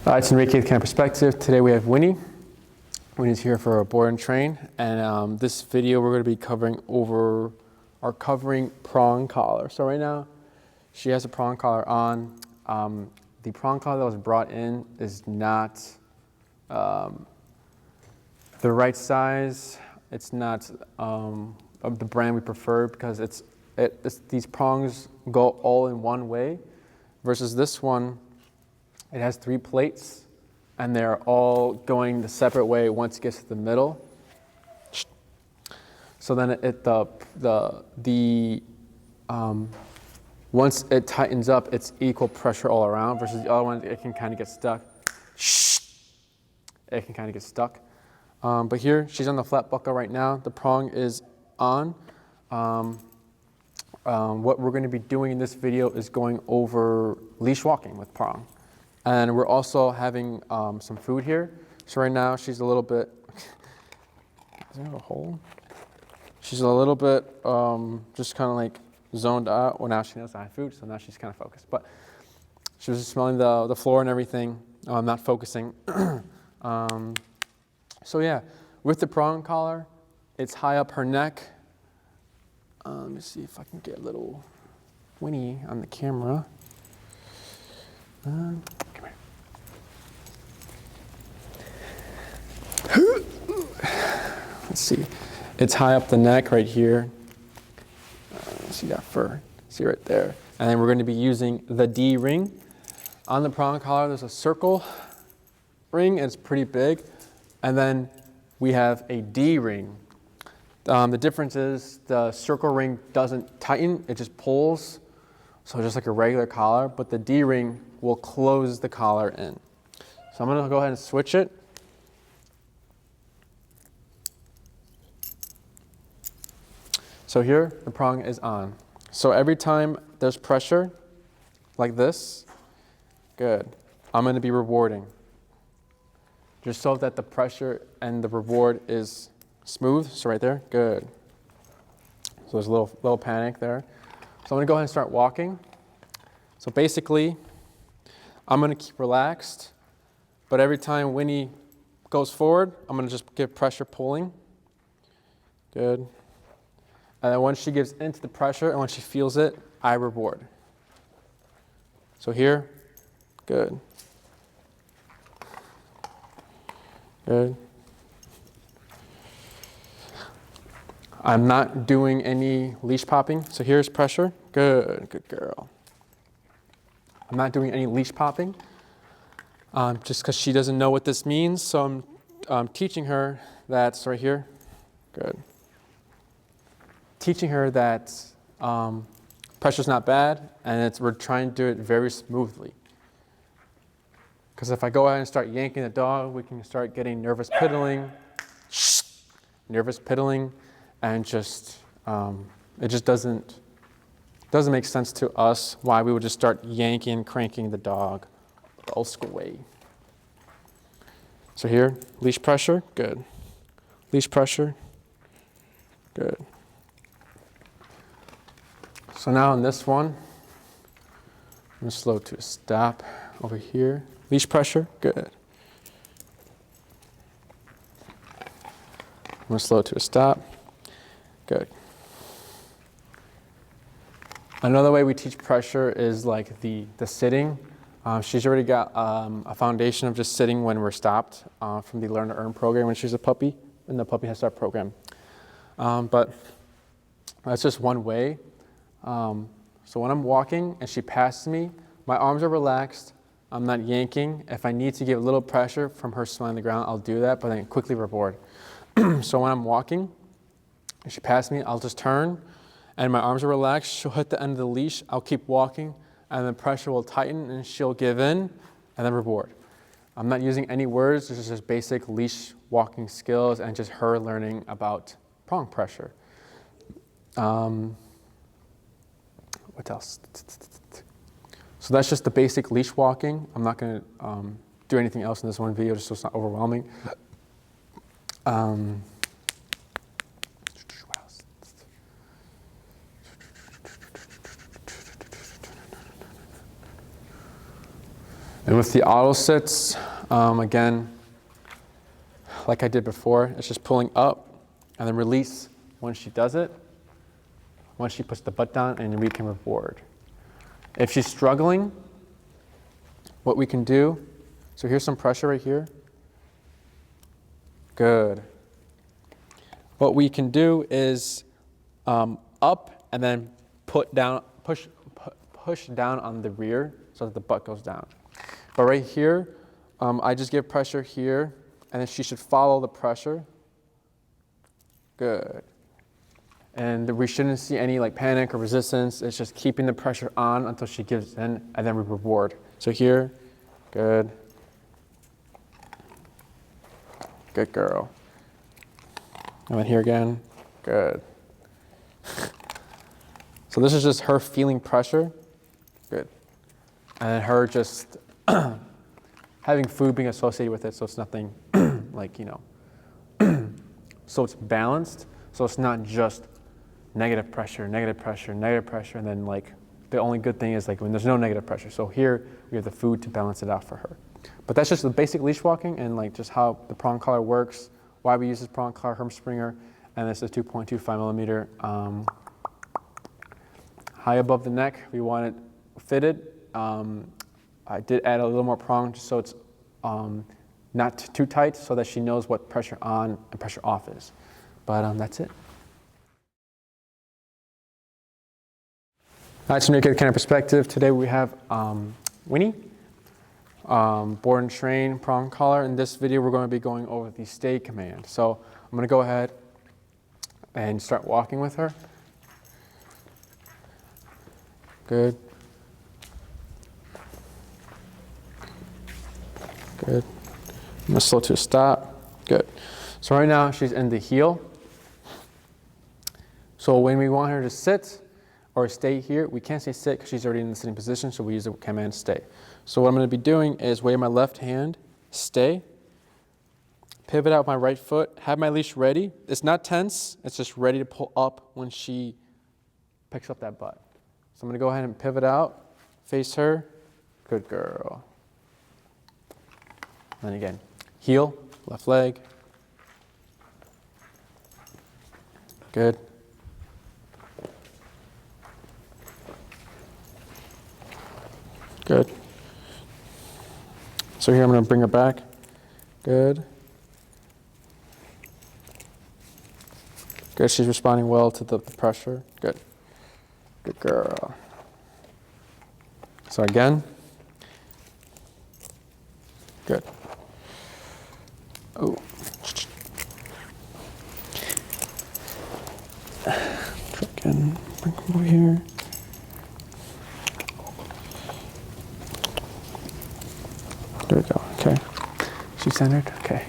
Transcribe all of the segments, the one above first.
It's in Reiki Camp Perspective. Today we have Winnie. Winnie's here for a board and train, and this video we're going to be covering prong collar. So right now she has a prong collar on. The prong collar that was brought in is not the right size. It's not of the brand we prefer because these prongs go all in one way, versus this one. It has 3 plates, and they're all going the separate way once it gets to the middle. So then once it tightens up, it's equal pressure all around. Versus the other one, it can kind of get stuck. It can kind of get stuck. But here, she's on the flat buckle right now. The prong is on. What we're going to be doing in this video is going over leash walking with prong. And we're also having some food here. So right now she's a little bit, is there a hole? She's a little bit just kind of like zoned out. Well, now she knows I have food, so now she's kind of focused. But she was just smelling the floor and everything, not focusing. So yeah, with the prong collar, it's high up her neck. Let me see if I can get a little Winnie on the camera. Come here. Let's see. It's high up the neck right here. See that fur? See right there. And then we're going to be using the D ring. On the prong collar, there's a circle ring, and it's pretty big. And then we have a D ring. The difference is the circle ring doesn't tighten, it just pulls. So just like a regular collar, but the D ring will close the collar in. So I'm going to go ahead and switch it. So here, the prong is on. So every time there's pressure, like this, good, I'm going to be rewarding. Just so that the pressure and the reward is smooth. So right there, good. So there's a little panic there. So I'm going to go ahead and start walking. So basically, I'm going to keep relaxed, but every time Winnie goes forward, I'm going to just give pressure pulling. Good. And then once she gives into the pressure and when she feels it, I reward. So here, good. Good. I'm not doing any leash popping. So here's pressure. Good, good girl. I'm not doing any leash popping just because she doesn't know what this means. So I'm teaching her that's right here. Good. Teaching her that pressure's not bad, and we're trying to do it very smoothly. Because if I go ahead and start yanking the dog, we can start getting nervous piddling, and just it just doesn't make sense to us why we would just start yanking, cranking the dog the old school way. So here, leash pressure, good. Leash pressure, good. So now in this one, I'm going to slow to a stop over here. Leash pressure, good. I'm going to slow to a stop, good. Another way we teach pressure is like the sitting. She's already got a foundation of just sitting when we're stopped from the Learn to Earn program when she's a puppy, in the Puppy Head Start program. But that's just one way. So when I'm walking and she passes me, my arms are relaxed. I'm not yanking. If I need to give a little pressure from her smelling the ground, I'll do that, but then quickly reward. So when I'm walking and she passes me, I'll just turn and my arms are relaxed. She'll hit the end of the leash. I'll keep walking and the pressure will tighten and she'll give in and then reward. I'm not using any words. This is just basic leash walking skills and just her learning about prong pressure. What else? So that's just the basic leash walking. I'm not going to do anything else in this one video just so it's not overwhelming. What else? And with the auto sits, again, like I did before, it's just pulling up and then release when she does it, once she puts the butt down, and we can reward. If she's struggling, what we can do, so here's some pressure right here. Good. What we can do is up and then push down on the rear so that the butt goes down. But right here, I just give pressure here, and then she should follow the pressure. Good. And we shouldn't see any like panic or resistance. It's just keeping the pressure on until she gives in, and then we reward. So here, good. Good girl. And then here again, good. So this is just her feeling pressure, good. And then her just having food being associated with it, so it's nothing like, you know, so it's balanced, so it's not just negative pressure, negative pressure, negative pressure, and then like the only good thing is like when there's no negative pressure. So here we have the food to balance it out for her. But that's just the basic leash walking and like just how the prong collar works, why we use this prong collar Hermspringer, and this is 2.25 millimeter. High above the neck, we want it fitted. I did add a little more prong just so it's not too tight so that she knows what pressure on and pressure off is. But that's it. All right, so to get kind of perspective, today we have Winnie, board and train prong collar. In this video, we're going to be going over the stay command. So I'm going to go ahead and start walking with her. Good. Good. I'm going to slow to a stop. Good. So right now she's in the heel. So when we want her to sit or stay here, we can't say sit because she's already in the sitting position, so we use the command stay. So what I'm going to be doing is wave my left hand, stay, pivot out my right foot, have my leash ready. It's not tense, it's just ready to pull up when she picks up that butt. So I'm going to go ahead and pivot out, face her, good girl. Then again, heel, left leg, good. Good. So here I'm going to bring her back. Good. Good. She's responding well to the pressure. Good. Good girl. So again. Good. Oh. Again. Bring her over here. There we go, okay. She's centered, okay.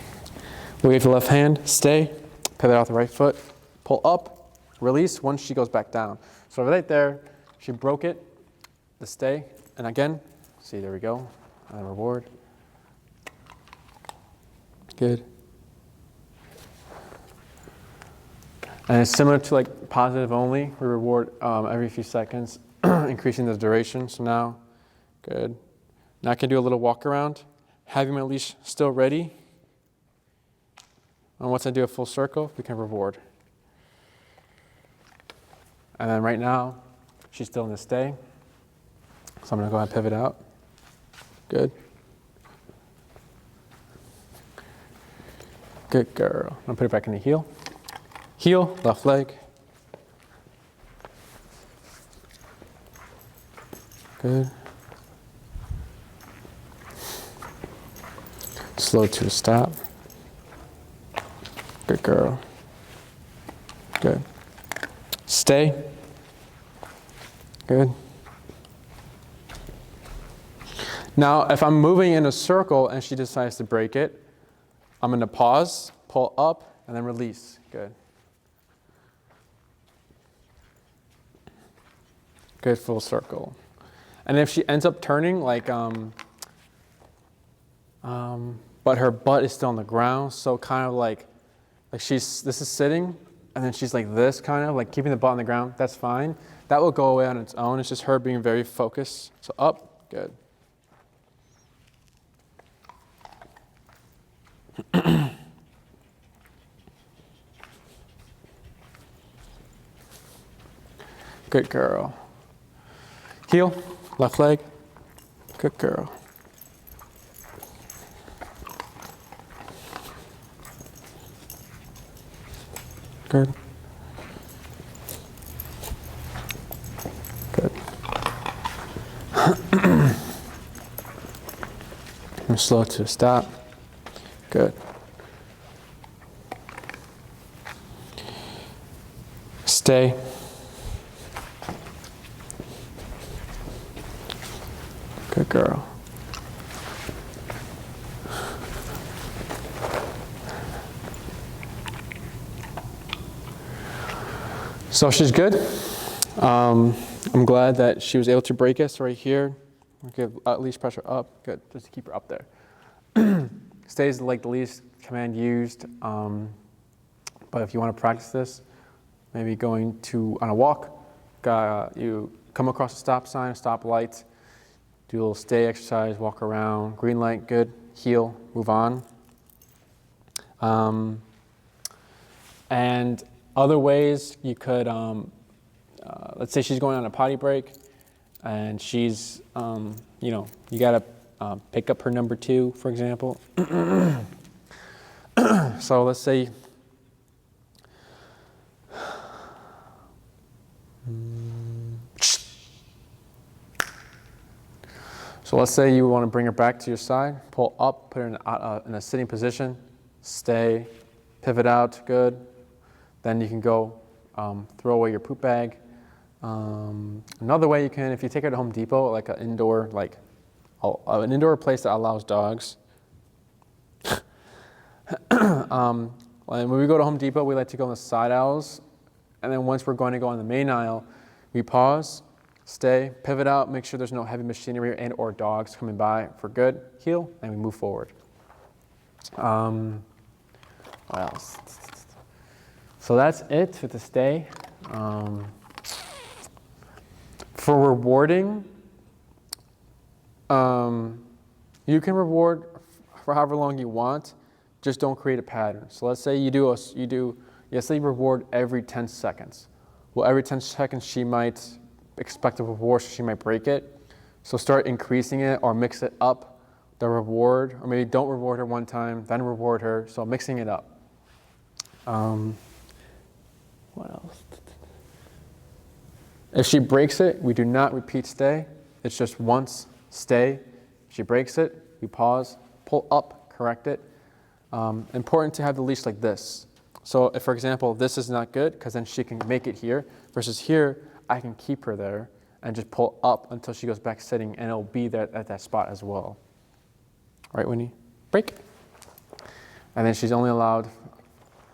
Wave the left hand, stay, pivot out the right foot, pull up, release once she goes back down. So right there, she broke it, the stay, and again, see, there we go, and reward. Good. And it's similar to like positive only, we reward every few seconds, increasing the duration, so now, good. Now I can do a little walk around, having my leash still ready. And once I do a full circle, we can reward. And then right now, she's still in the stay. So I'm going to go ahead and pivot out. Good. Good girl. I'm going to put it back in the heel. Heel, left leg. Good. Slow to a stop. Good girl. Good. Stay. Good. Now, if I'm moving in a circle and she decides to break it, I'm going to pause, pull up, and then release. Good. Good, full circle. And if she ends up turning, like, but her butt is still on the ground, so kind of like this is sitting, and then she's like this, kind of like keeping the butt on the ground, that's fine. That will go away on its own. It's just her being very focused. So up, good. Good girl. Heel, left leg. Good girl. Good. Good. I'm slow to a stop. Good. Stay. Good girl. So she's good. I'm glad that she was able to break us right here. Give leash pressure up. Good, just to keep her up there. Stays like the leash command used. But if you want to practice this, maybe going on a walk, you come across a stop sign, a stop light, do a little stay exercise, walk around, green light, good, heel, move on. And other ways you could, let's say she's going on a potty break and she's, you gotta pick up her number 2, for example. So let's say, you want to bring her back to your side, pull up, put her in a sitting position, stay, pivot out, good. Then you can go throw away your poop bag. Another way you can, if you take her to Home Depot, like an indoor place that allows dogs. When we go to Home Depot, we like to go in the side aisles. And then once we're going to go on the main aisle, we pause, stay, pivot out, make sure there's no heavy machinery and or dogs coming by for good, heel, and we move forward. What else? So that's it with the stay. For rewarding, you can reward for however long you want, just don't create a pattern. So let's say let's say you reward every 10 seconds. Well, every 10 seconds she might expect a reward, so she might break it. So start increasing it or mix it up, the reward, or maybe don't reward her one time, then reward her, so mixing it up. What else? If she breaks it, we do not repeat stay. It's just once, stay. If she breaks it, we pause, pull up, correct it. Important to have the leash like this. So if, for example, this is not good, because then she can make it here, versus here, I can keep her there and just pull up until she goes back sitting, and it'll be there at that spot as well. Right, Winnie? Break. And then she's only allowed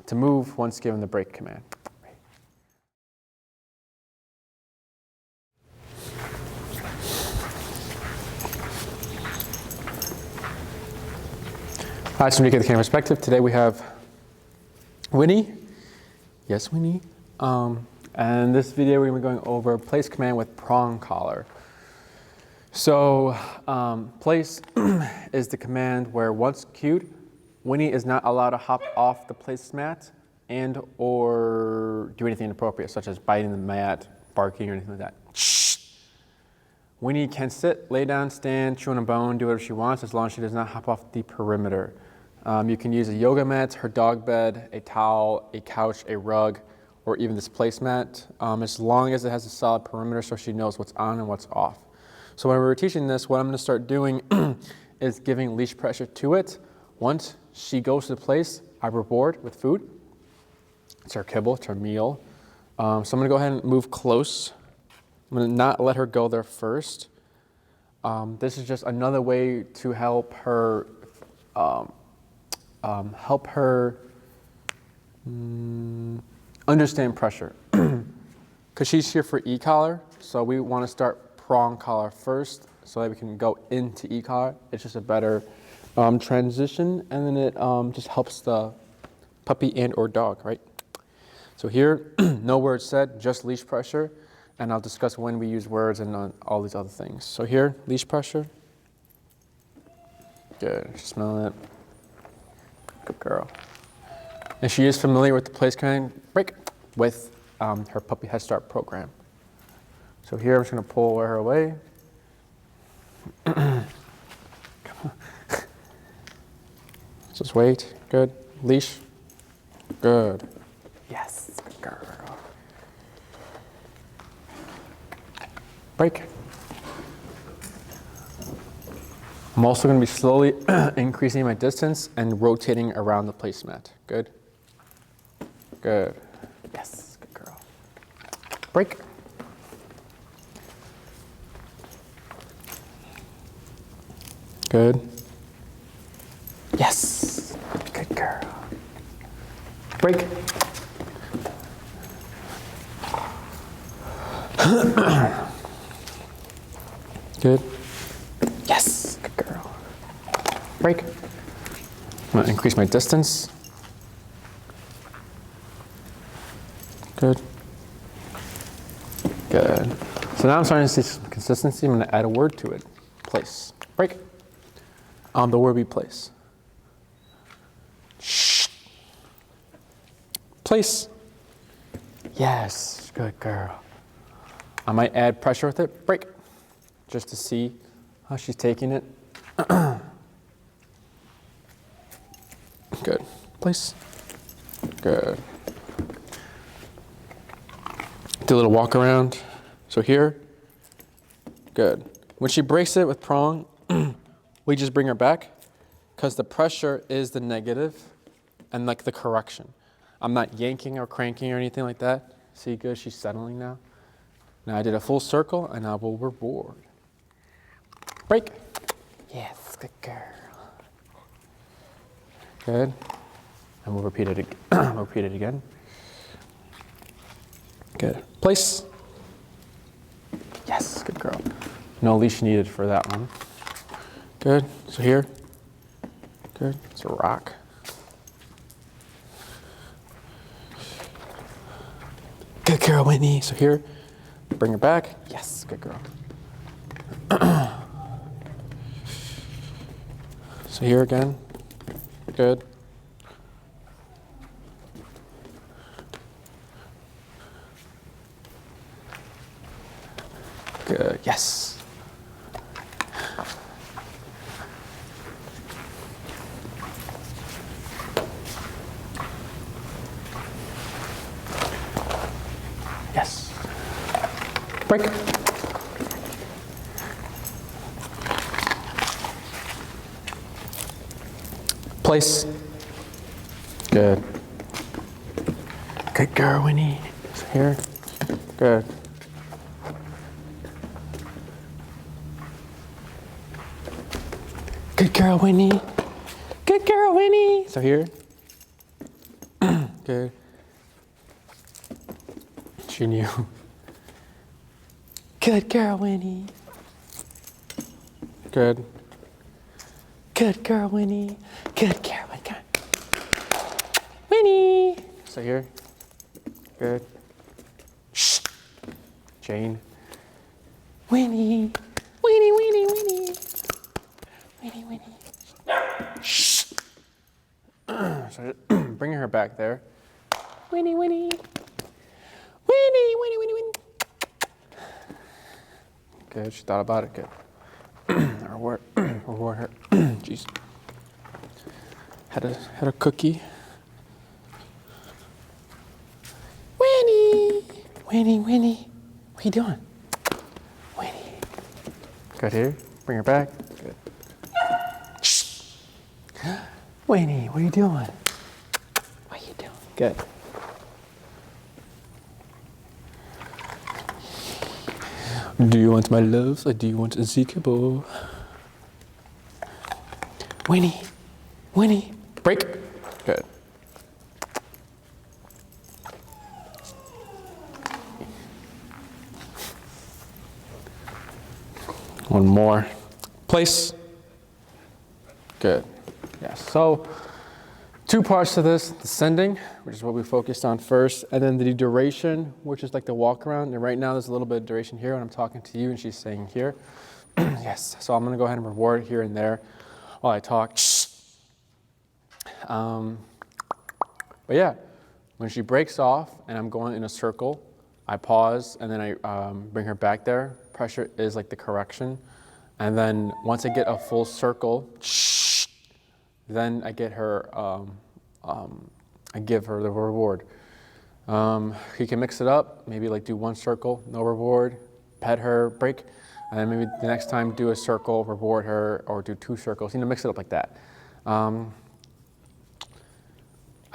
to move once given the break command. All right, so to get the camera perspective, today we have Winnie. Yes, Winnie. And this video we're going to be going over place command with prong collar. So place is the command where once cued, Winnie is not allowed to hop off the placemat and or do anything inappropriate, such as biting the mat, barking, or anything like that. Shh. Winnie can sit, lay down, stand, chew on a bone, do whatever she wants, as long as she does not hop off the perimeter. You can use a yoga mat, her dog bed, a towel, a couch, a rug, or even this placemat, as long as it has a solid perimeter so she knows what's on and what's off. So when we're teaching this, what I'm going to start doing is giving leash pressure to it. Once she goes to the place, I reward with food. It's her kibble, it's her meal. So I'm going to go ahead and move close. I'm going to not let her go there first. This is just another way to help her understand pressure. Because she's here for e-collar, so we want to start prong collar first so that we can go into e-collar. It's just a better transition, and then it just helps the puppy and or dog, right? So here, no words said, just leash pressure, and I'll discuss when we use words and all these other things. So here, leash pressure. Good, smell it. Good girl. And she is familiar with the place command break with her Puppy Head Start program. So here I'm just gonna pull her away. Come on. Just wait, good. Leash, good. Yes, good girl. Break. I'm also gonna be slowly increasing my distance and rotating around the placemat. Good. Good. Yes, good girl. Break. Good. Yes. Good girl. Break. Good. Yes. Good girl. Break. I'm going to increase my distance. Good. Good. So now I'm starting to see some consistency. I'm going to add a word to it. Place. Break. The word we place. Shh. Place. Yes. Good girl. I might add pressure with it. Break. Just to see how she's taking it. Good. Place. Good. Do a little walk around. So here. Good. When she breaks it with prong, we just bring her back because the pressure is the negative and like the correction. I'm not yanking or cranking or anything like that. See, good, she's settling now. Now I did a full circle and I will reward. Break. Yes, good girl. Good. And we'll repeat it again. Repeat it again. Good. Place. Yes, good girl. No leash needed for that one. Good. So here. Good. It's a rock. Good girl, Winnie. So here. Bring her back. Yes, good girl. So here again. Good. Good. Yes. Yes. Break. Place. Good. Good girl, Winnie. So here. Good. Good girl, Winnie. Good girl, Winnie. So here. Good. She knew. Good girl, Winnie. Good. Good girl, Winnie. Good girl, Winnie. Winnie. So here. Good. Shh. Jane. Winnie. Winnie, Winnie, Winnie. Winnie, Winnie. Shh. So bringing her back there. Winnie, Winnie. Winnie, Winnie, Winnie, Winnie. Good, she thought about it, good. Reward her. Jeez. Had a cookie. Winnie! Winnie, Winnie. What are you doing? Winnie. Good here. Bring her back. Good. Shh. Winnie, what are you doing? What are you doing? Good. Do you want my love or do you want Ezekiel? Winnie, Winnie, break. Good. One more. Place. Good. Yes. So, two parts to this: the sending, which is what we focused on first, and then the duration, which is like the walk around. And right now, there's a little bit of duration here when I'm talking to you, and she's saying here. Yes. So I'm going to go ahead and reward here and there while I talk. But yeah, when she breaks off and I'm going in a circle, I pause, and then I bring her back there. Pressure is like the correction. And then once I get a full circle, then I get her, I give her the reward. You can mix it up, maybe like do one circle, no reward, pet her, break, and then maybe the next time do a circle, reward her, or do 2 circles, mix it up like that. I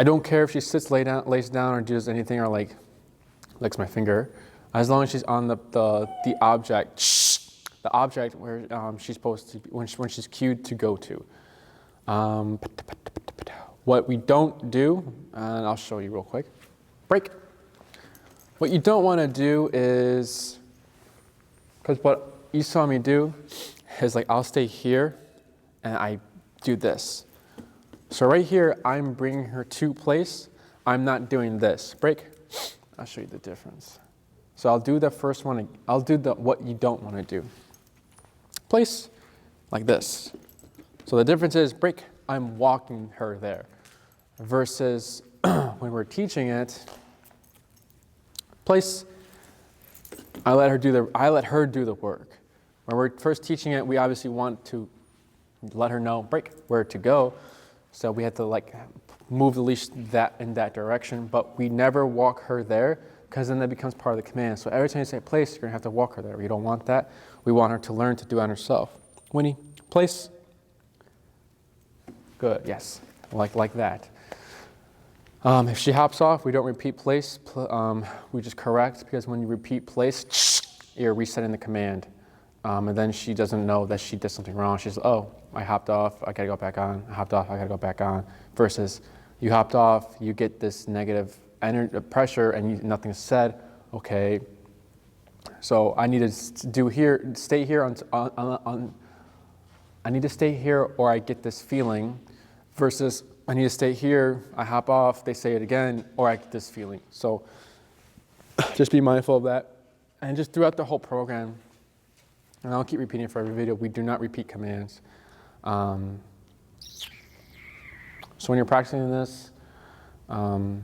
don't care if she sits, lays down, or does anything, or like licks my finger, as long as she's on the object where she's supposed to be, when she's cued to go to. What we don't do, and I'll show you real quick. Break. What you don't want to do is, because what you saw me do is like I'll stay here and I do this. So right here, I'm bringing her to place. I'm not doing this. Break. I'll show you the difference. So I'll do the first one. I'll do what you don't want to do. Place, like this. So the difference is break. I'm walking her there. Versus when we're teaching it, place. I let her do the work. When we're first teaching it, we obviously want to let her know break where to go. So we have to like move the leash in that direction, but we never walk her there because then that becomes part of the command. So every time you say place, you're gonna have to walk her there. We don't want that. We want her to learn to do it on herself. Winnie, place. Good, yes, like that. If she hops off, we don't repeat place. We just correct, because when you repeat place, you're resetting the command. And then she doesn't know that she did something wrong. She's, oh, I hopped off, I gotta go back on. I hopped off, I gotta go back on. Versus you hopped off, you get this negative pressure and nothing's said. Okay, so I need to stay here I need to stay here or I get this feeling. Versus I need to stay here, I hop off, they say it again, or I get this feeling. So just be mindful of that. And just throughout the whole program, and I'll keep repeating it for every video, we do not repeat commands. So when you're practicing this, have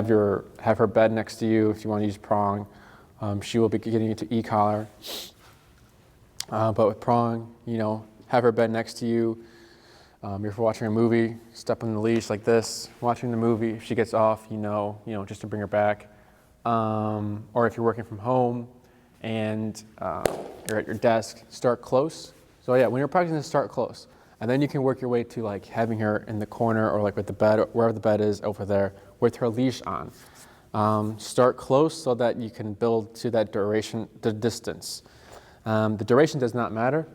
her bed next to you if you want to use Prong. She will be getting into e-collar. But with Prong, have her bed next to you. If you're watching a movie, step on the leash like this, watching the movie. If she gets off, just to bring her back. Or if you're working from home and you're at your desk, start close. So yeah, when you're practicing this, start close. And then you can work your way to like having her in the corner or like with the bed, or wherever the bed is over there, with her leash on. Start close so that you can build to that duration, the distance. The duration does not matter.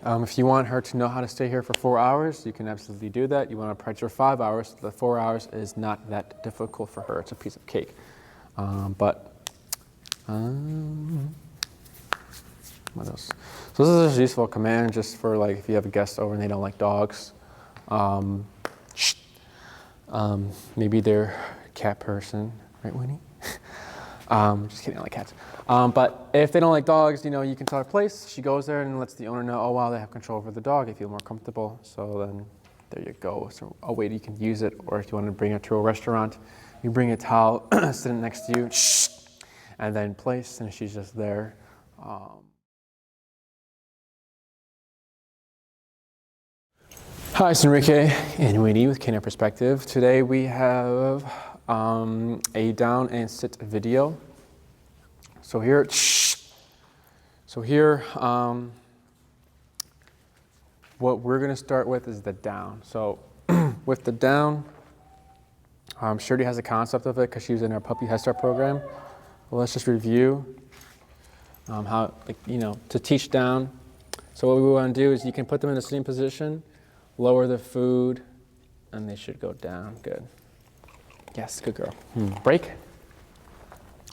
If you want her to know how to stay here for 4 hours, you can absolutely do that. You want to practice for 5 hours. The 4 hours is not that difficult for her. It's a piece of cake. What else? So this is a useful command just for like if you have a guest over and they don't like dogs. Maybe they're a cat person, right, Winnie? Just kidding, I like cats. But if they don't like dogs, you can tell her place. She goes there and lets the owner know, oh wow, they have control over the dog. They feel more comfortable. So then there you go. So a way that you can use it. Or if you want to bring it to a restaurant, you bring a towel, sit it next to you, and then place, and she's just there. Hi, it's Enrique and Winnie with Canine Perspective. Today we have a down and sit video. So here, what we're going to start with is the down. So with the down, Shirley has a concept of it because she was in our puppy Head Start program. Well, let's just review how, to teach down. So what we want to do is you can put them in a sitting position, lower the food, and they should go down. Good. Yes, good girl. Break.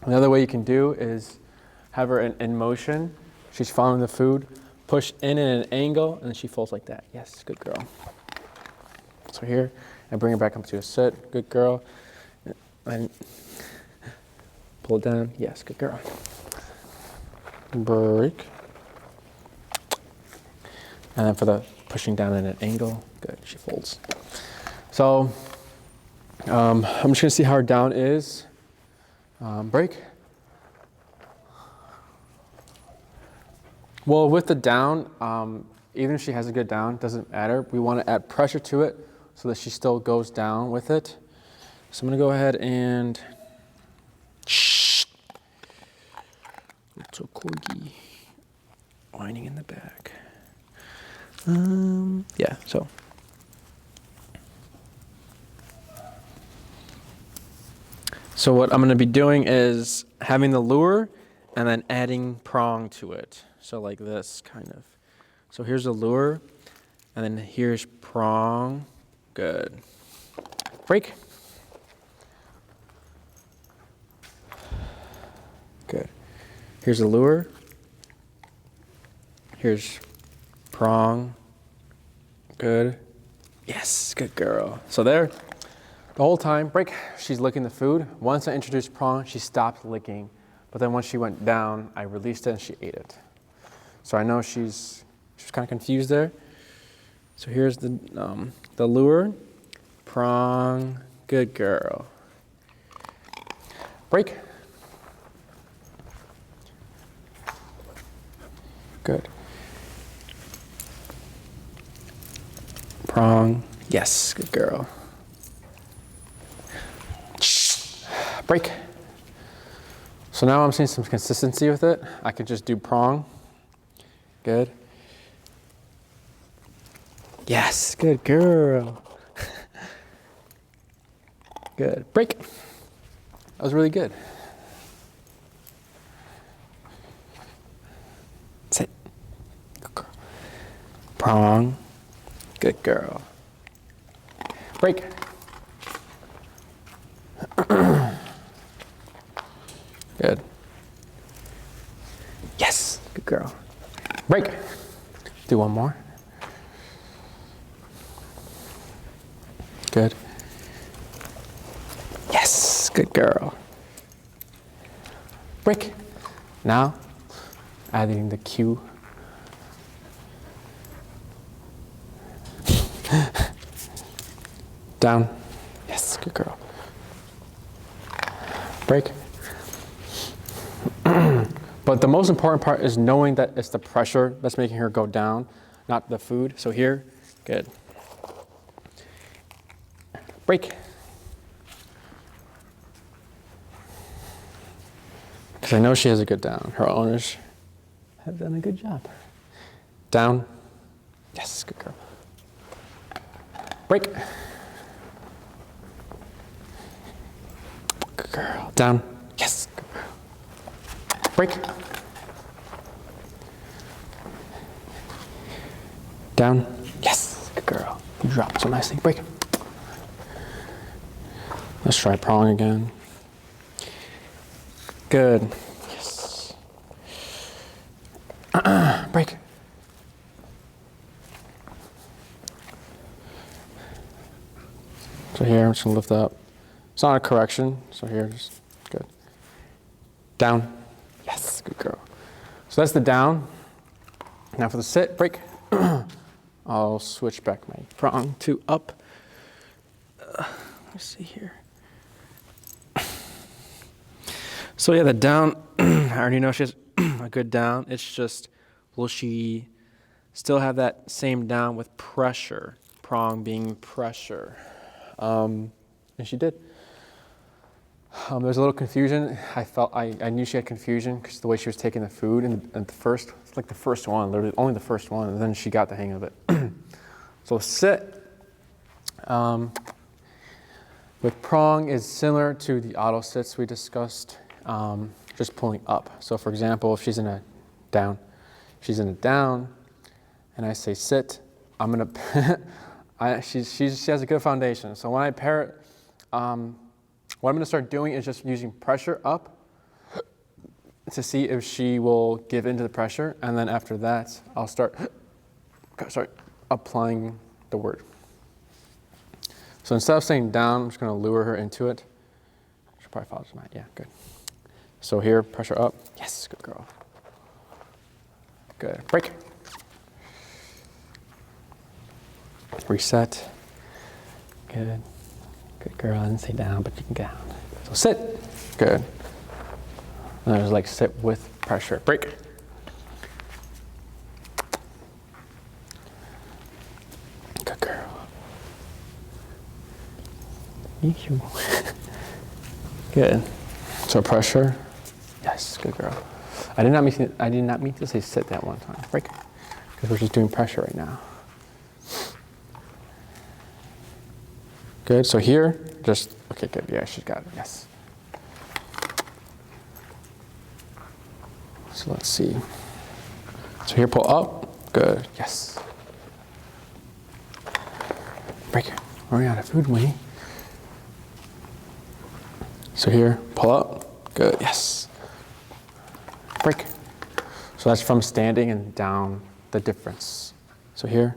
Another way you can do is have her in motion. She's following the food. Push in at an angle, and then she folds like that. Yes, good girl. So here, and bring her back up to a sit. Good girl. And pull it down. Yes, good girl. Break. And then for the pushing down at an angle, good, she folds. So I'm just gonna see how her down is. Break. Well, with the down, even if she has a good down, doesn't matter. We want to add pressure to it so that she still goes down with it. So I'm gonna go ahead and little corgi whining in the back. Yeah, so. So what I'm gonna be doing is having the lure and then adding prong to it. So like this, kind of. So here's the lure, and then here's prong. Good. Break. Good. Here's the lure. Here's prong. Good. Yes, good girl. So there, the whole time, break, she's licking the food. Once I introduced prong, she stopped licking. But then once she went down, I released it and she ate it. So I know she's kind of confused there. So here's the lure, prong, good girl. Break. Good. Prong, yes, good girl. Break. So now I'm seeing some consistency with it. I could just do prong. Good. Yes, good girl. Good. Break. That was really good. Sit. Good girl. Prong. Good girl. Break. Good. Yes, good girl. Break. Do one more. Good. Yes, good girl. Break. Now, adding the cue. Down. Yes, good girl. Break. But the most important part is knowing that it's the pressure that's making her go down, not the food. So here, good. Break. Because I know she has a good down. Her owners have done a good job. Down. Yes, good girl. Break. Good girl. Down. Yes, good girl. Break. Down. Yes, good girl. You dropped so nicely. Break. Let's try prong again. Good. Yes. Break. So here, I'm just gonna lift up. It's not a correction, so here, just good. Down. Yes, good girl. So that's the down. Now for the sit, break. I'll switch back my prong to up. Let's see here. So yeah, the down, I already know she has a good down. It's just, will she still have that same down with pressure? Prong being pressure. And she did. There was a little confusion. I knew she had confusion because the way she was taking the food and the first, it's like the first one, literally only the first one, and then she got the hang of it. So sit. With prong is similar to the auto sits we discussed, just pulling up. So for example, if she's in a down, and I say sit, I'm gonna, she has a good foundation. So when I pair it, what I'm gonna start doing is just using pressure up to see if she will give into the pressure, and then after that, I'll start applying the word. So instead of saying down, I'm just gonna lure her into it. She'll probably follow mine. Yeah, good. So here, pressure up. Yes, good girl. Good. Break. Reset. Good. Good girl. I didn't say down, but you can down. So sit. Good. And there's like sit with pressure. Break. Good girl. Good. So pressure. Yes, good girl. I did not mean to say sit that one time. Break. Because we're just doing pressure right now. Good. So here, just okay. Good. Yeah, she's got it. Yes. So let's see. So here, pull up. Good. Yes. Break. We're out of food, Winnie. So here, pull up. Good. Yes. Break. So that's from standing and down, the difference. So here.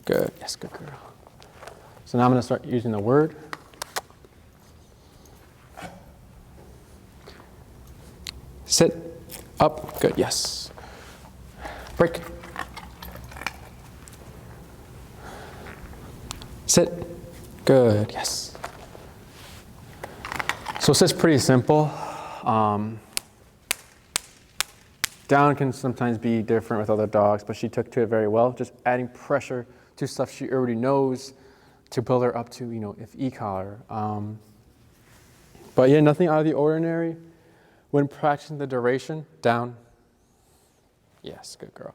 Good. Yes, good girl. So now I'm going to start using the word. Sit. Up. Good. Yes. Break. Sit. Good. Yes. So sit's pretty simple. Down can sometimes be different with other dogs, but she took to it very well. Just adding pressure to stuff she already knows to build her up to, if e-collar. But yeah, nothing out of the ordinary. When practicing the duration, down. Yes, good girl.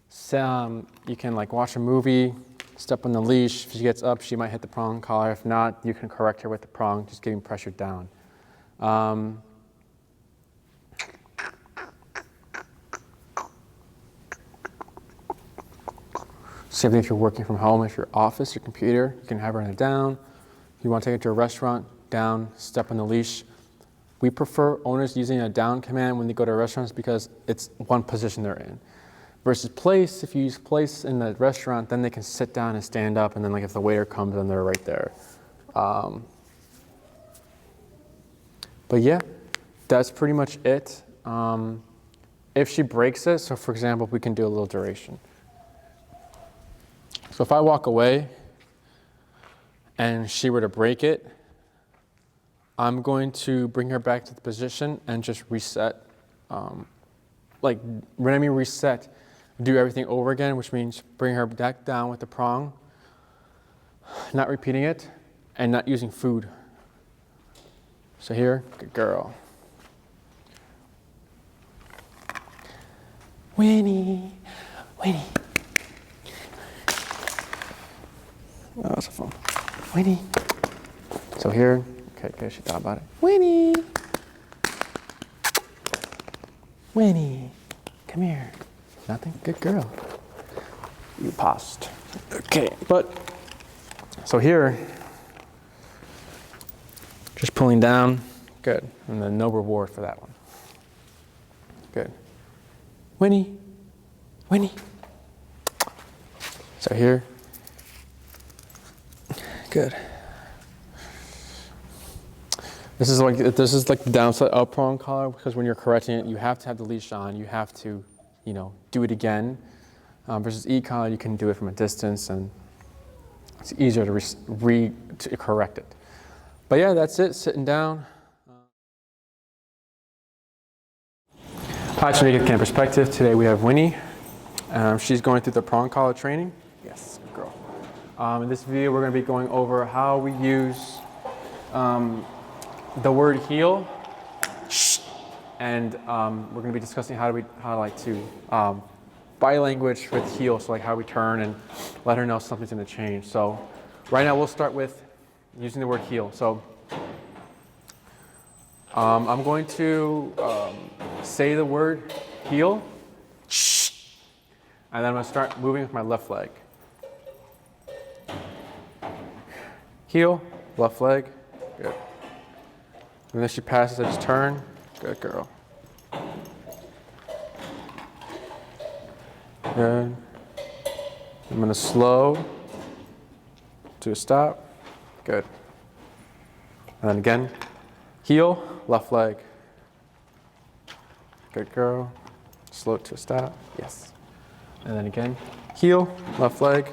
So, you can watch a movie, step on the leash. If she gets up, she might hit the prong collar. If not, you can correct her with the prong, just giving pressure down. Same thing if you're working from home. If you're office, your computer, you can have her on the down. If you want to take her to a restaurant, down, step on the leash. We prefer owners using a down command when they go to restaurants because it's one position they're in. Versus place, if you use place in the restaurant, then they can sit down and stand up, and then if the waiter comes, then they're right there. But yeah, that's pretty much it. If she breaks it, so for example, we can do a little duration. So if I walk away and she were to break it, I'm going to bring her back to the position and just reset. When I mean reset, do everything over again, which means bring her back down with the prong, not repeating it, and not using food. So here, good girl. Winnie, Winnie. Oh, that's a phone. Winnie. So here, okay, she thought about it. Winnie. Winnie, come here. Nothing? Good girl. You paused. Okay, so here, just pulling down. Good. And then no reward for that one. Good. Winnie. Winnie. So here. Good. This is like the downside of prong collar, because when you're correcting it, you have to have the leash on. You have to, do it again. Versus e-collar, you can do it from a distance, and it's easier to correct it. But yeah, that's it. Sitting down. Hi, to Naked Camp Perspective. Today we have Winnie. She's going through the prong collar training. Yes, good girl. In this video, we're going to be going over how we use the word heel, and we're going to be discussing how to body language with heel, so how we turn and let her know something's going to change. So right now we'll start with using the word heel. So I'm going to say the word heel, and then I'm going to start moving with my left leg. Heel, left leg, good. And then she passes, I just turn, good girl. Good. I'm gonna slow to a stop, good. And then again, heel, left leg. Good girl, slow to a stop, yes. And then again, heel, left leg.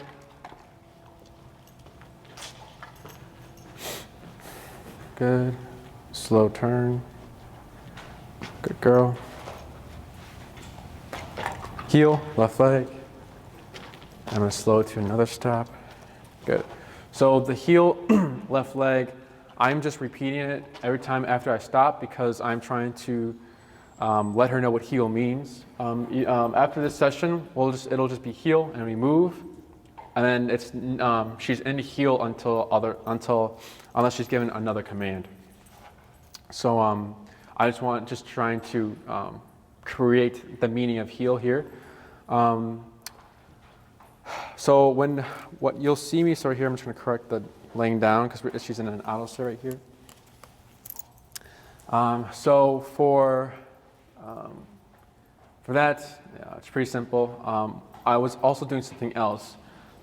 good. Slow turn. Good girl. Heel, left leg. I'm gonna slow it to another stop. Good. So the heel, left leg, I'm just repeating it every time after I stop because I'm trying to let her know what heel means. After this session, it'll just be heel and we move, and then it's she's in heel unless she's given another command. So I just trying to create the meaning of heel here. So what you'll see me start here, I'm just going to correct the laying down because she's in an auto sit right here. So for that, yeah, it's pretty simple. I was also doing something else.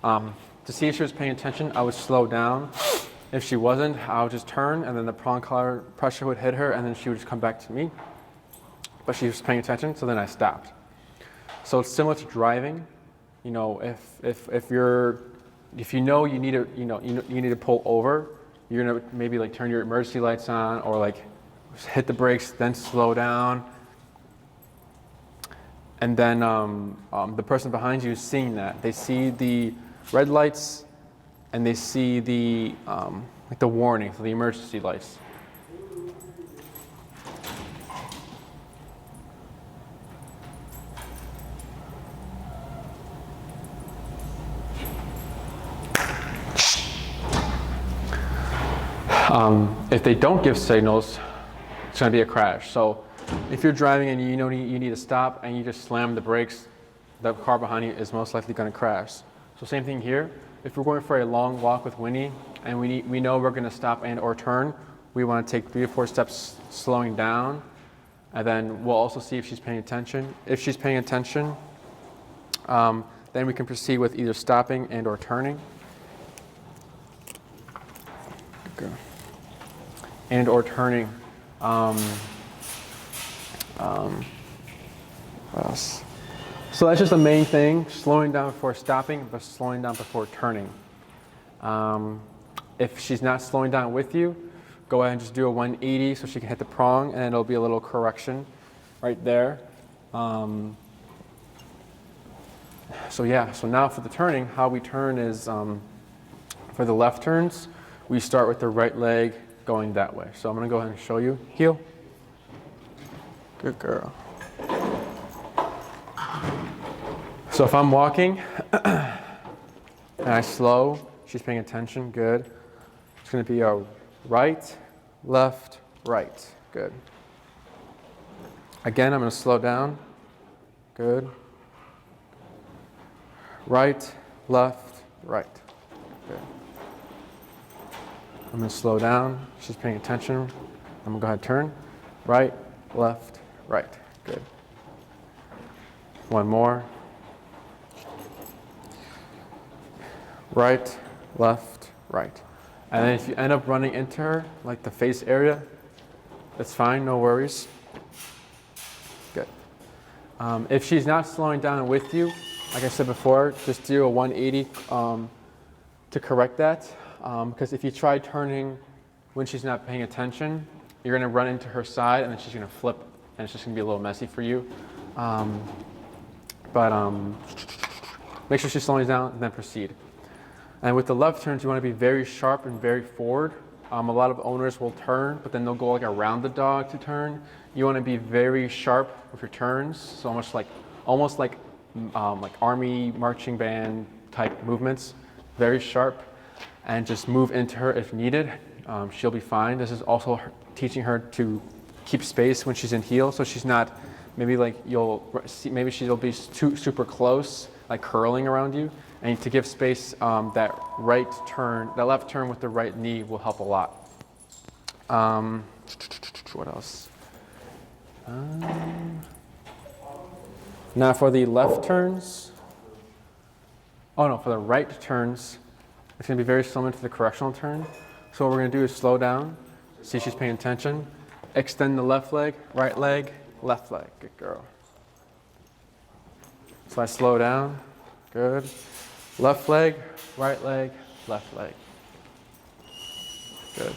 To see if she was paying attention, I would slow down. If she wasn't, I would just turn, and then the prong collar pressure would hit her, and then she would just come back to me. But she was paying attention, so then I stopped. So it's similar to driving. You know, if you know you need to pull over, you're gonna maybe like turn your emergency lights on or like hit the brakes, then slow down. And then the person behind you is seeing that. They see the red lights and they see the like the warning, so the emergency lights. If they don't give signals, it's going to be a crash. So if you're driving and you know you need to stop and you just slam the brakes, the car behind you is most likely going to crash. So same thing here. If we're going for a long walk with Winnie and we know we're going to stop and or turn, we want to take 3 or 4 steps slowing down, and then we'll also see if she's paying attention. If she's paying attention, then we can proceed with either stopping and or turning. Okay. And or turning. What else? So that's just the main thing, slowing down before stopping, but slowing down before turning. If she's not slowing down with you, go ahead and just do a 180 so she can hit the prong, and it'll be a little correction right there. So yeah, so now for the turning, how we turn is, for the left turns, we start with the right leg going that way. So I'm going to go ahead and show you. Heel. Good girl. So if I'm walking and I slow, she's paying attention, good. It's going to be a right, left, right, good. Again, I'm going to slow down, good. Right, left, right, good. I'm going to slow down. She's paying attention. I'm going to go ahead and turn. Right, left, right. Good. One more. Right, left, right. And then if you end up running into her, like the face area, that's fine, no worries. Good. If she's not slowing down with you, like I said before, just do a 180 to correct that. Because if you try turning when she's not paying attention, you're going to run into her side and then she's going to flip and it's just going to be a little messy for you. Make sure she's slowing down and then proceed. And with the left turns, you want to be very sharp and very forward. A lot of owners will turn, but then they'll go like around the dog to turn. You want to be very sharp with your turns, so almost like army marching band type movements, very sharp. And just move into her if needed. She'll be fine. This is also teaching her to keep space when she's in heel, so she's not, maybe like you'll see, maybe she'll be super close, like curling around you. And to give space, that left turn with the right knee will help a lot. What else? Now for the left turns, for the right turns, it's going to be very similar to the correctional turn. So what we're going to do is slow down, see she's paying attention, extend the left leg, left leg, good girl. So I slow down, good. Left leg, left leg, good.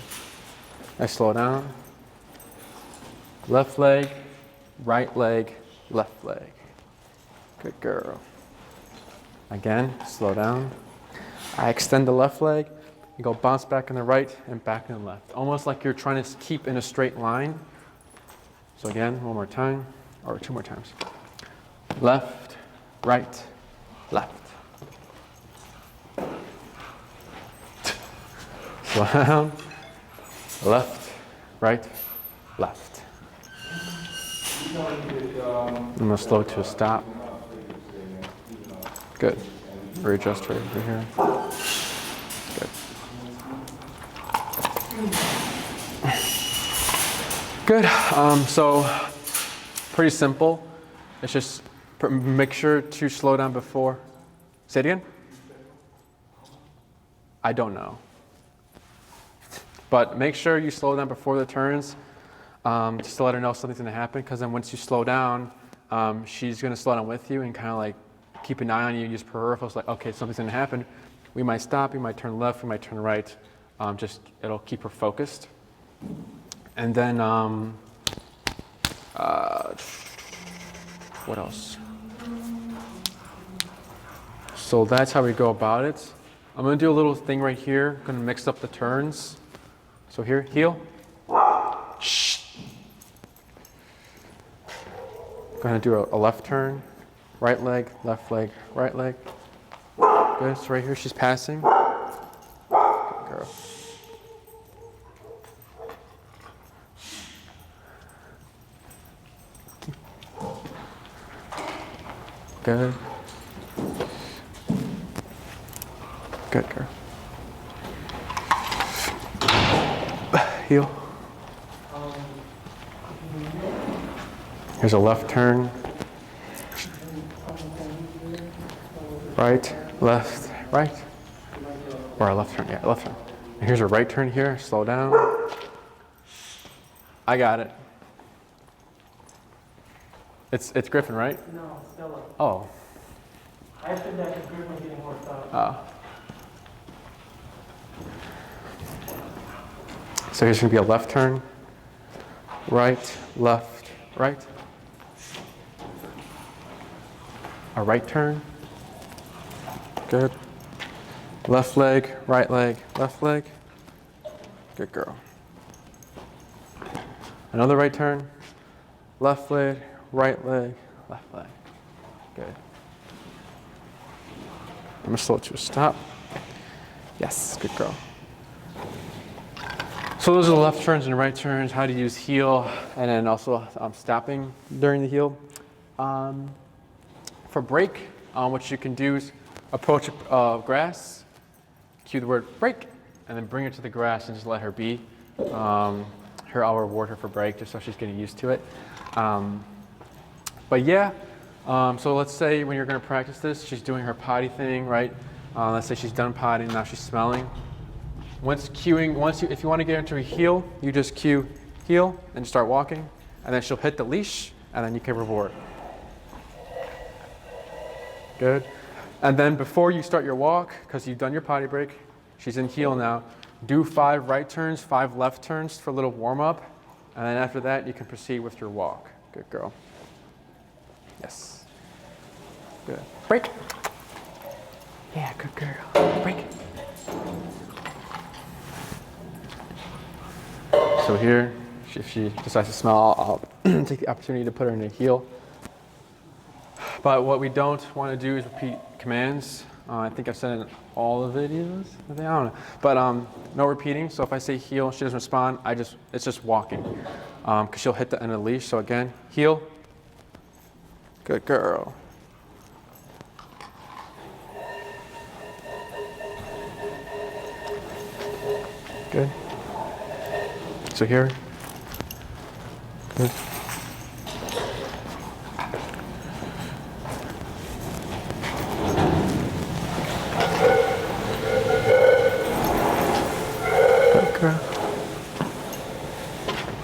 I slow down. Left leg, right leg, left leg. Good girl. Again, slow down. I extend the left leg. You go bounce back in the right and back in the left. Almost like you're trying to keep in a straight line. So again, one more time, or two more times. Left, right, left. Slow down. Left, right, left. I'm going to slow to a stop. Good. Readjust right over here. Good. Good. So pretty simple. It's just make sure to slow down before. Say it again. I don't know. But make sure you slow down before the turns, just to let her know something's going to happen. Because then once you slow down, she's going to slow down with you and kind of like keep an eye on you. Use peripherals like, okay, something's going to happen. We might stop. We might turn left. We might turn right. Just it'll keep her focused. And then what else? So that's how we go about it. I'm going to do a little thing right here. I'm going to mix up the turns. So here, heel. Shh. Going to do a left turn, right leg, right leg. Good. So right here, she's passing. Good girl. Good. Good girl. Heel. Here's a left turn. Right, left, right. Or a left turn, yeah, left turn. And here's a right turn here, slow down. I got it. It's Griffin, right? No, Stella. Oh. I said that because Griffin's getting worked out. Oh. So here's going to be a left turn. Right, left, right. A right turn. Good. Left leg, left leg. Good girl. Another right turn. Left leg, left leg. Good. I'm going to slow it to a stop. Yes, good girl. So those are the left turns and right turns, how to use heel, and then also stopping during the heel. For break, what you can do is approach grass, cue the word break, and then bring her to the grass and just let her be. I'll reward her for break just so she's getting used to it. But yeah, so let's say when you're going to practice this, she's doing her potty thing, right? Let's say she's done potty, now she's smelling. If you want to get into a heel, you just cue heel and start walking, and then she'll hit the leash, and then you can reward. Good. And then before you start your walk, because you've done your potty break, she's in heel now, do 5 right turns, 5 left turns for a little warm up, and then after that you can proceed with your walk. Good girl. Yes. Good. Break. Yeah, good girl. Break. So here, if she decides to smell, I'll take the opportunity to put her in a heel. But what we don't want to do is repeat commands. I think I've said it in all the videos. I don't know. But no repeating. So if I say heel, she doesn't respond. It's just walking, because she'll hit the end of the leash. So again, heel. Good girl. Good. So here. Good. Okay.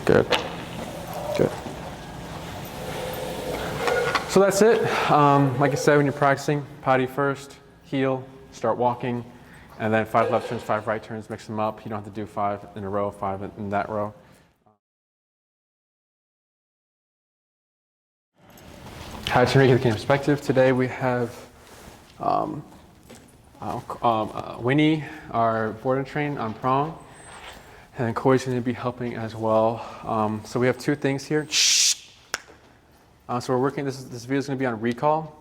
Good. Good. So that's it. Like I said, when you're practicing, potty first, heel, start walking, And then 5 left turns, 5 right turns, mix them up. You don't have to do 5 in a row, 5 in that row. Hi, to make it the perspective. Today we have Winnie, our board and train on Prong, and Corey's going to be helping as well. So we have 2 things here. So we're working. This video is going to be on recall.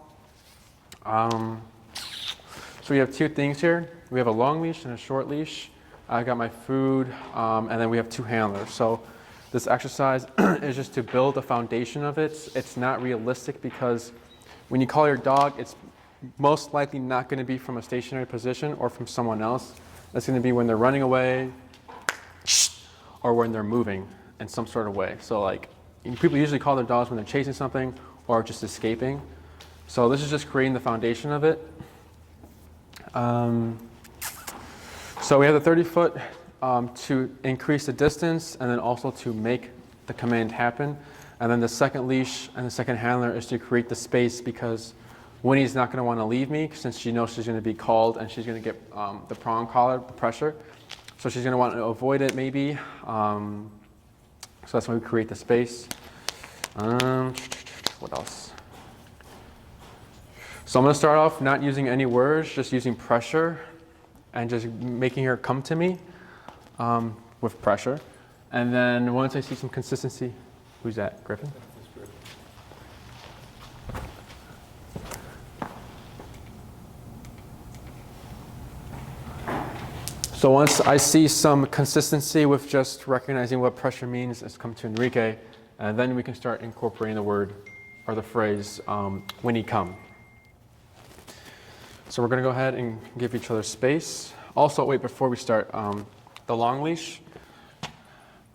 So we have 2 things here. We have a long leash and a short leash. I got my food, and then we have 2 handlers. So this exercise is just to build the foundation of it. It's not realistic because when you call your dog, it's most likely not going to be from a stationary position or from someone else. It's going to be when they're running away or when they're moving in some sort of way. So like people usually call their dogs when they're chasing something or just escaping. So this is just creating the foundation of it. So we have the 30 foot to increase the distance and then also to make the command happen. And then the second leash and the second handler is to create the space because Winnie's not going to want to leave me since she knows she's going to be called and she's going to get the prong collar, the pressure. So she's going to want to avoid it maybe. So that's why we create the space. What else? So I'm going to start off not using any words, just using pressure and just making her come to me with pressure. And then once I see some consistency, who's that, Griffin? So once I see some consistency with just recognizing what pressure means, it's come to Enrique, and then we can start incorporating the word or the phrase, Winnie come. So we're gonna go ahead and give each other space. Also, wait, before we start, the long leash,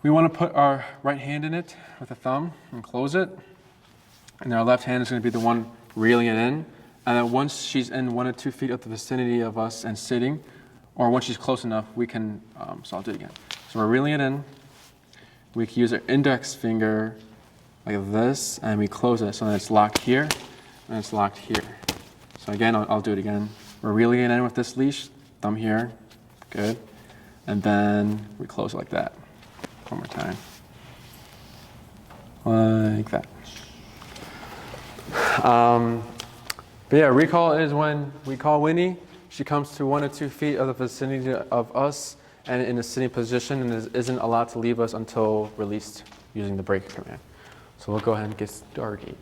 we wanna put our right hand in it with a thumb and close it. And our left hand is gonna be the one reeling it in. And then once she's in 1 or 2 feet of the vicinity of us and sitting, or once she's close enough, we can, so I'll do it again. So we're reeling it in. We can use our index finger like this, and we close it so that it's locked here, and it's locked here. So again, I'll do it again. We're reeling it in with this leash, thumb here, good. And then we close it like that. One more time. Like that. But yeah, recall is when we call Winnie. She comes to 1 or 2 feet of the vicinity of us and in a sitting position and isn't allowed to leave us until released using the break command. So we'll go ahead and get started.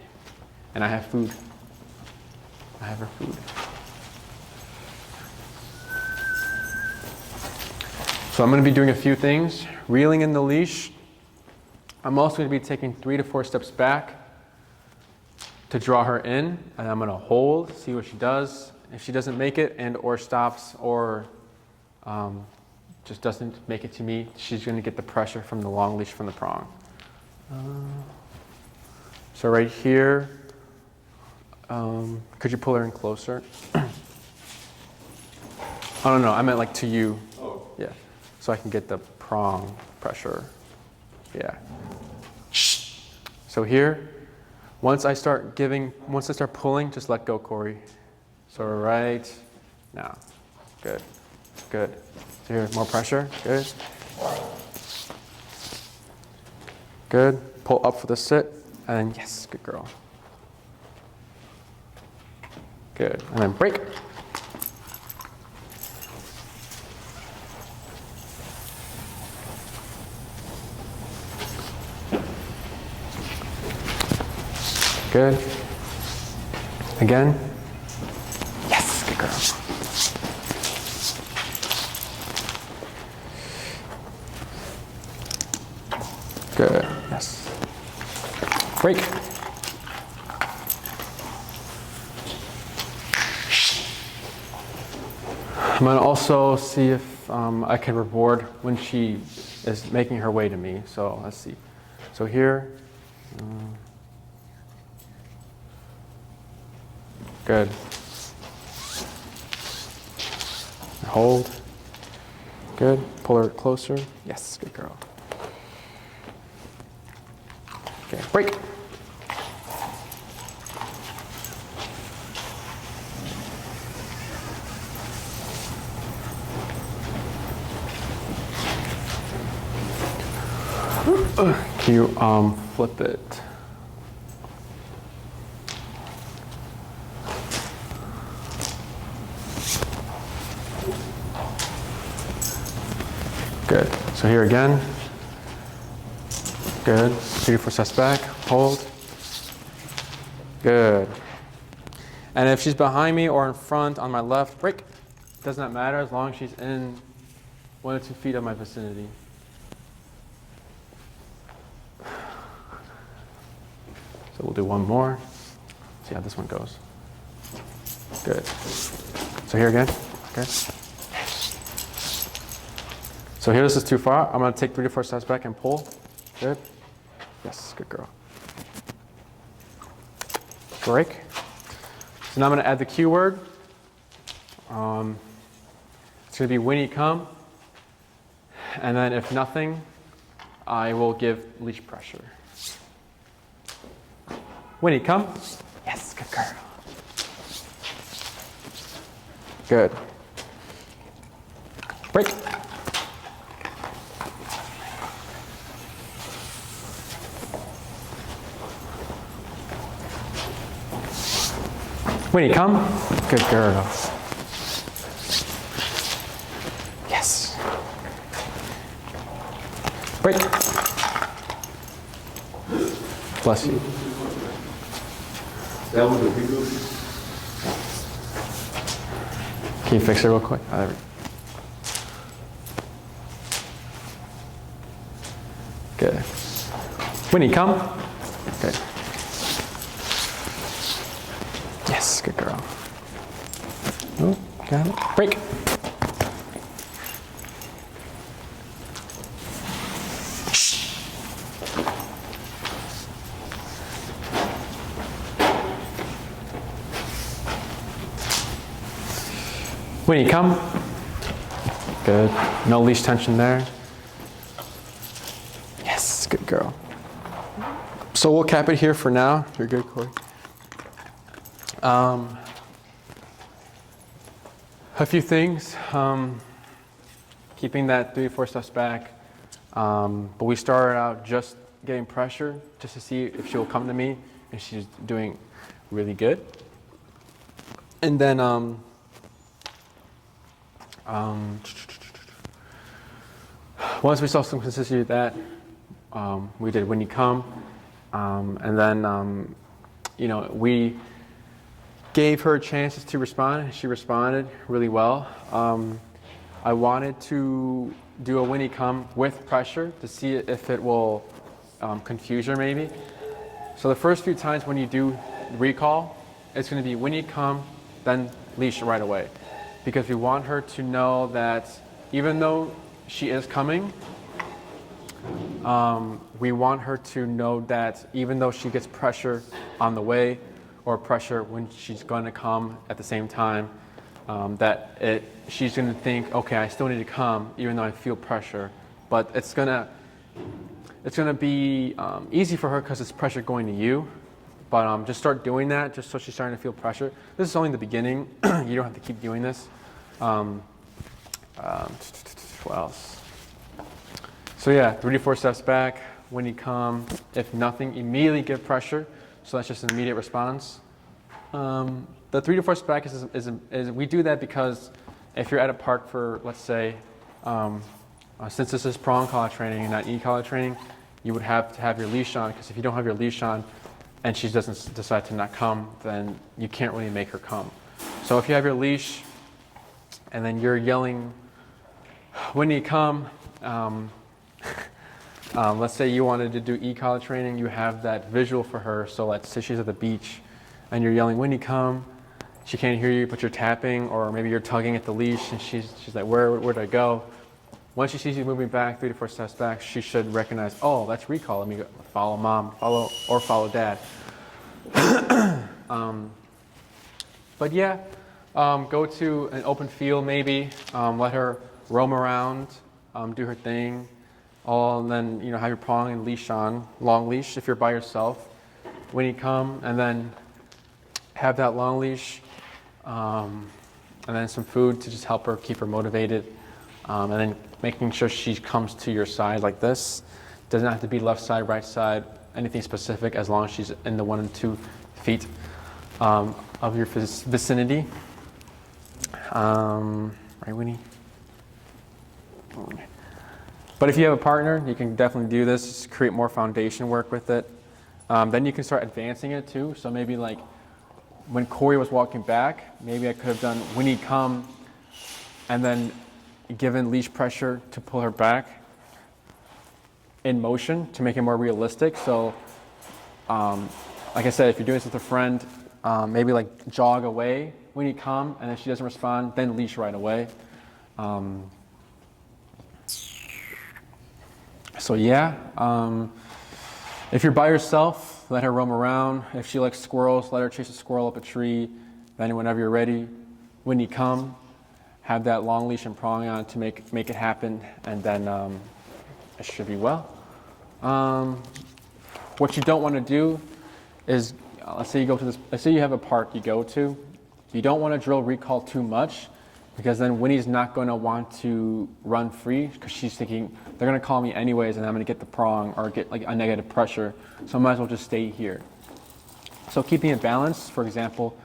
And I have food. I have her food. So I'm going to be doing a few things. Reeling in the leash. I'm also going to be taking 3 to 4 steps back to draw her in. And I'm going to hold, see what she does. If she doesn't make it and or stops or just doesn't make it to me, she's going to get the pressure from the long leash from the prong. So right here, could you pull her in closer? I don't know, I meant like to you. Oh. Yeah, so I can get the prong pressure. Yeah. So here, once I start pulling, just let go, Corey. So right now, good, good. So here, more pressure, good. Good, pull up for the sit, and yes, good girl. Good, and then break. Good. Again. Yes, good girl. Good, yes. Break. I'm gonna also see if I can reward when she is making her way to me. So let's see. So here. Good. Hold. Good. Pull her closer. Yes, good girl. Okay, break. Can you flip it? Good. So here again. Good. 3 to 4 steps back. Hold. Good. And if she's behind me or in front on my left, break. Does not matter as long as she's in 1 or 2 feet of my vicinity. So we'll do one more. See how this one goes. Good. So here again. Okay. So here, this is too far. I'm going to take 3 to 4 steps back and pull. Good. Yes, good girl. Break. So now I'm going to add the cue word. It's going to be Winnie, come. And then if nothing, I will give leash pressure. Winnie, come. Yes, good girl. Good. Break. Winnie, come. Good girl. Yes. Break. Bless you. That was a video. Can you fix it real quick? Oh, there we go. Good. Winnie, come. Good. Yes, good girl. Oh, got it. Break. Winnie, come. Good. No leash tension there. Yes, good girl. So we'll cap it here for now. You're good, Corey. A few things. Keeping that 3 to 4 steps back. But we started out just getting pressure just to see if she'll come to me, and she's doing really good. And then once we saw some consistency with that, we did Winnie come, and then we gave her chances to respond. She responded really well. I wanted to do a Winnie come with pressure to see if it will confuse her maybe. So the first few times when you do recall, it's going to be Winnie come, then leash right away. Because we want her to know that even though she is coming, we want her to know that even though she gets pressure on the way or pressure when she's going to come at the same time, she's going to think, okay, I still need to come even though I feel pressure. But it's going to be easy for her because it's pressure going to you. But just start doing that just so she's starting to feel pressure. This is only the beginning. You don't have to keep doing this. What else? So yeah, 3 to 4 steps back. When you come, if nothing, immediately give pressure. So that's just an immediate response. The 3 to 4 steps back is we do that because if you're at a park for, let's say, since this is prong collar training and not e-collar training, you would have to have your leash on, because if you don't have your leash on, and she doesn't decide to not come, then you can't really make her come. So if you have your leash and then you're yelling, when you come, let's say you wanted to do e-collar training, you have that visual for her. So let's say she's at the beach and you're yelling, when you come, she can't hear you, but you're tapping, or maybe you're tugging at the leash and she's like, where did I go? Once she sees you moving back 3 to 4 steps back, she should recognize, oh, that's recall. Let me go follow mom, follow dad. But yeah, go to an open field maybe. Let her roam around, do her thing. And then have your prong and leash on, long leash if you're by yourself. When you come, and then have that long leash, and then some food to just help her keep her motivated. And then making sure she comes to your side like this. Doesn't have to be left side, right side, anything specific, as long as she's in the 1 and 2 feet of your vicinity. Right, Winnie? But if you have a partner, you can definitely do this. Just create more foundation work with it. Then you can start advancing it too. So maybe like when Corey was walking back, maybe I could have done Winnie come and then given leash pressure to pull her back in motion to make it more realistic. So like I said, if you're doing this with a friend, maybe like jog away when you come, and if she doesn't respond, then leash right away. So yeah, if you're by yourself, let her roam around. If she likes squirrels, let her chase a squirrel up a tree. Then whenever you're ready, when you come, have that long leash and prong on to make it happen, and then it should be well. What you don't want to do is, let's say you have a park you go to. You don't want to drill recall too much, because then Winnie's not going to want to run free, because she's thinking, they're going to call me anyways and I'm going to get the prong or get like a negative pressure, so I might as well just stay here. So keeping it balanced, for example,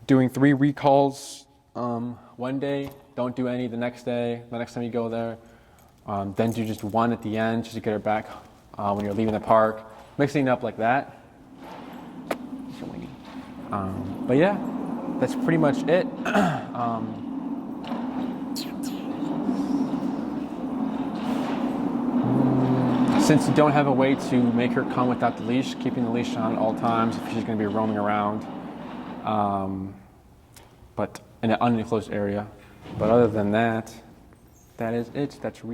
doing 3 recalls one day, don't do any the next day, the next time you go there, then do just 1 at the end just to get her back when you're leaving the park, mixing it up like that. But yeah, that's pretty much it. Since you don't have a way to make her come without the leash, keeping the leash on at all times if she's going to be roaming around, but in an unenclosed area. But other than that, that is it. That's